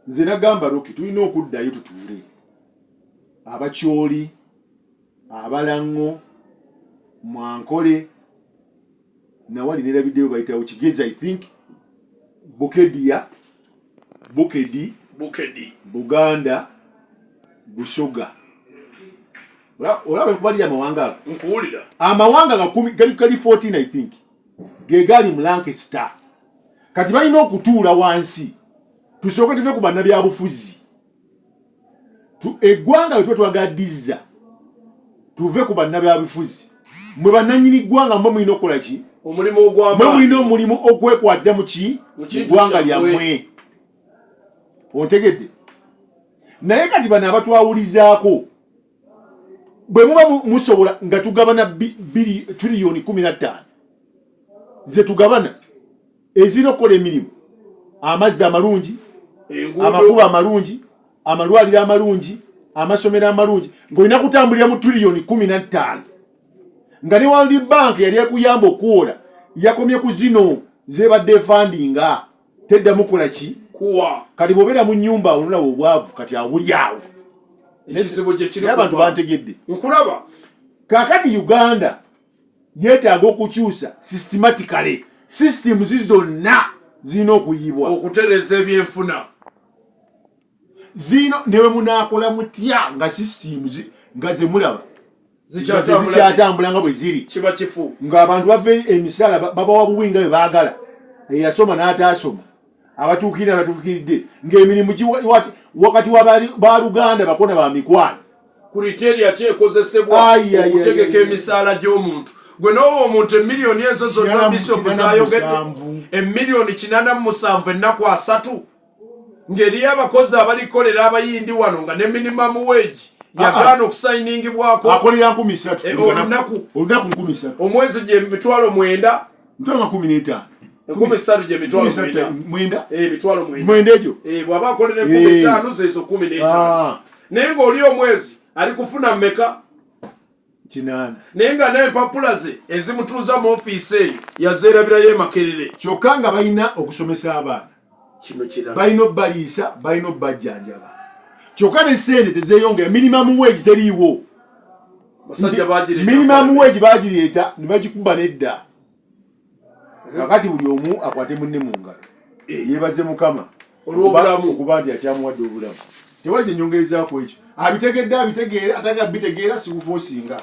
nze nagamba Rockie tulina okuddayo tutuule abakyoli abalango mwankole nawali nera video bayitawo kigezi I think Bukedi Buganda Busoga olaba kubali amawanga nkuwulira amawanga ga 10 kali 14 I think gegali mu Lancaster kati balina okutuula wansi tusooke tuve ku bannabyabufuzi eggwanga we twagadiza tuve ku bannabyabufuzi mwe bannanyini ggwanga mwe mulina okukola ki omulimu ogw'amaanyi mwe mulina omulimu ogwekwatira mu ki ggwanga lyammwe ontegedde naye kati bano abatwawulizaako bwe muba musobola nga tugabana tiriyoni 15 ze tugabana ezina okukola emirimu amazzi amalungi amakubo amalungi amalwaliro amalungi amasomero amalungi ng'olina kutambulira mu tiriyoni 15 nga ne World Bank yali ekuyamba okuwola yakomye ku zino zebadde fundinga tedda mukola ki kuwa kati bobera mu nyumba olulawo obwavu kati awuli awo ekizibu gye kiri abantu bantegedde nkulaba kakati Uganda yeetaaga okukyusa systematically systems zonna zina okuyibwa okutereza ebyenfuna zino newe munaakola mutya nga systems nga zemulaba zikyatambula nga bwe ziri kiba kifu ng'abantu bave emisala babawa buwinga bwe baagala eyasoma n'ataasoma abatuukirira abatuukiridde ng'emirimu wakati ba Luganda bakona ba mikwano kuriteria kyekozesebwa okutegeka emisaala gy'omuntu gwe n'owo omuntu emiliyoni ezo zonna Bishop zayogedde emiliyoni 87 ennaku 3 ng'eriyo abakozi abalikolera abayindi wano nga ne minimum wage yagaana okusayiningibwako akolera 13 olunaku 13 omwezi gye 9,000 ntanga 15 13 gye 9,000 mitwalo mwenda egyo bw'aba akolera 15 zezo 15 naye ng'oli omwezi ali kufuna mmeka kinana naye nga n'empapula ze ezimutuuza mu ofiisi eyo yazeerabirayo emakerere kyokka nga balina okusomesa abaana kino kirala balina obbaliisa balina obbajjanjaba kyokka ne sente tezeeyongera minimum wage teriiwo minimum wage bagireeta ne bagikuba nedda kakati buli omu akwate munne mu ngalo yeebaze Mukama olw'obulamu okuba nti akyamuwadde obulamu tewali ennyongerezaako ekyo abitegedde abitegeera atali abitegeera sikufoosinga